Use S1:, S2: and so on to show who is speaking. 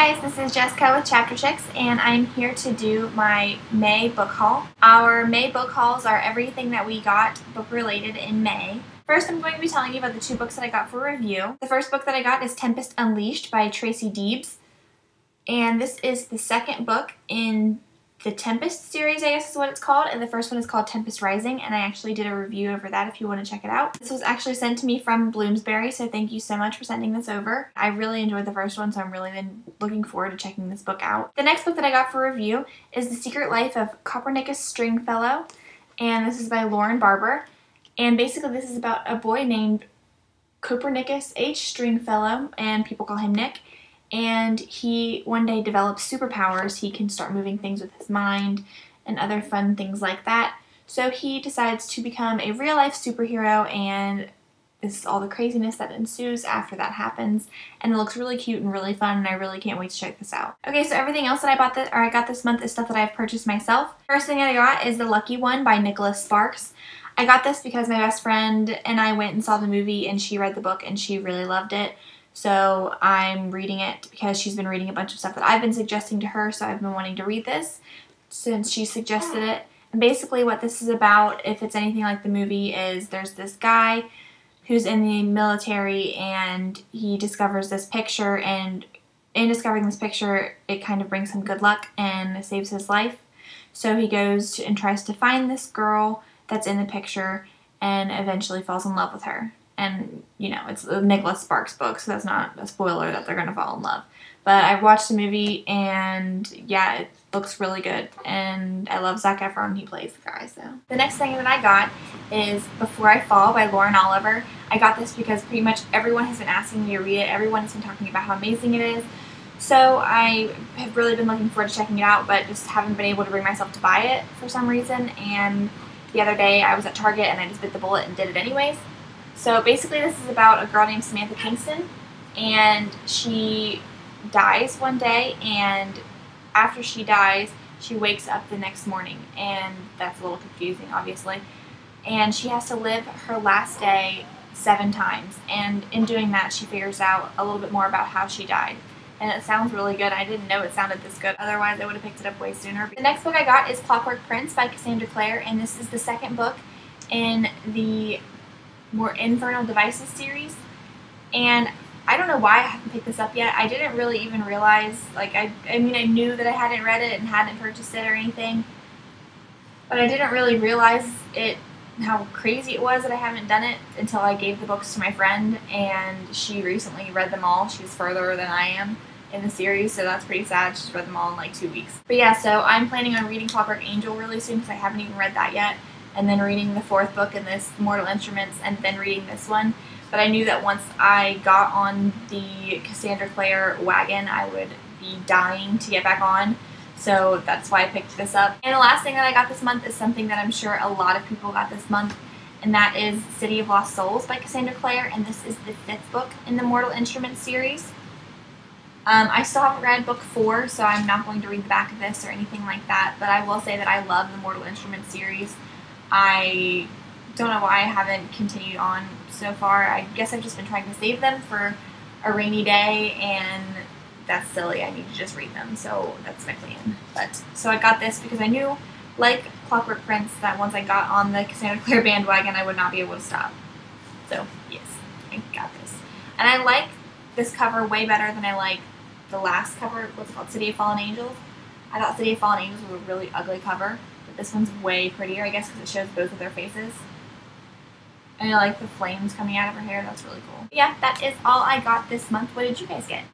S1: guys, this is Jessica with Chapter 6, and I'm here to do my May book haul. Our May book hauls are everything that we got book related in May. First, I'm going to be telling you about the two books that I got for review. The first book that I got is Tempest Unleashed by Tracy Deebs, and this is the second book in the Tempest series, I guess is what it's called, and the first one is called Tempest Rising, and I actually did a review over that if you want to check it out. This was actually sent to me from Bloomsbury, so thank you so much for sending this over. I really enjoyed the first one, so I'm really been looking forward to checking this book out. The next book that I got for review is The Secret Life of Copernicus Stringfellow, and this is by Lorin Barber, and basically this is about a boy named Copernicus H. Stringfellow, and people call him Nick. And he one day develops superpowers. He can start moving things with his mind and other fun things like that. So he decides to become a real-life superhero, and this is all the craziness that ensues after that happens. And it looks really cute and really fun, and I really can't wait to check this out. Okay, so everything else that I got this month is stuff that I've purchased myself. First thing I got is The Lucky One by Nicholas Sparks. I got this because my best friend and I went and saw the movie, and she read the book and she really loved it. So I'm reading it because she's been reading a bunch of stuff that I've been suggesting to her, so I've been wanting to read this since she suggested it. And basically what this is about, if it's anything like the movie, is there's this guy who's in the military and he discovers this picture, and in discovering this picture it kind of brings him good luck and saves his life. So he goes and tries to find this girl that's in the picture and eventually falls in love with her. And, you know, it's a Nicholas Sparks book, so that's not a spoiler that they're going to fall in love. But I've watched the movie, and yeah, it looks really good. And I love Zac Efron. He plays the guy, so. The next thing that I got is Before I Fall by Lauren Oliver. I got this because pretty much everyone has been asking me to read it. Everyone has been talking about how amazing it is. So I have really been looking forward to checking it out, but just haven't been able to bring myself to buy it for some reason. And the other day I was at Target, and I just bit the bullet and did it anyways. So basically this is about a girl named Samantha Kingston, and she dies one day, and after she dies she wakes up the next morning, and that's a little confusing obviously, and she has to live her last day 7 times, and in doing that she figures out a little bit more about how she died. And it sounds really good. I didn't know it sounded this good, otherwise I would have picked it up way sooner. The next book I got is Clockwork Prince by Cassandra Clare, and this is the second book in the more Infernal Devices series, and I don't know why I haven't picked this up yet. I didn't really even realize, like, I mean I knew that I hadn't read it and hadn't purchased it or anything, but I didn't really realize how crazy it was that I haven't done it until I gave the books to my friend, and she recently read them all. She's further than I am in the series, so that's pretty sad. She's read them all in like 2 weeks. But yeah, so I'm planning on reading Clockwork Angel really soon because I haven't even read that yet, and then reading the 4th book in this Mortal Instruments, and then reading this one. But I knew that once I got on the Cassandra Clare wagon, I would be dying to get back on. So that's why I picked this up. And the last thing that I got this month is something that I'm sure a lot of people got this month, and that is City of Lost Souls by Cassandra Clare, and this is the 5th book in the Mortal Instruments series. I still haven't read book 4, so I'm not going to read the back of this or anything like that, but I will say that I love the Mortal Instruments series. I don't know why I haven't continued on so far. I guess I've just been trying to save them for a rainy day, and that's silly. I need to just read them, so that's my plan. So I got this because I knew, like Clockwork Prince, that once I got on the Cassandra Clare bandwagon, I would not be able to stop. So yes, I got this. And I like this cover way better than I like the last cover. What's it called? City of Fallen Angels. I thought City of Fallen Angels was a really ugly cover. This one's way prettier, I guess, because it shows both of their faces. And I like the flames coming out of her hair. That's really cool. Yeah, that is all I got this month. What did you guys get?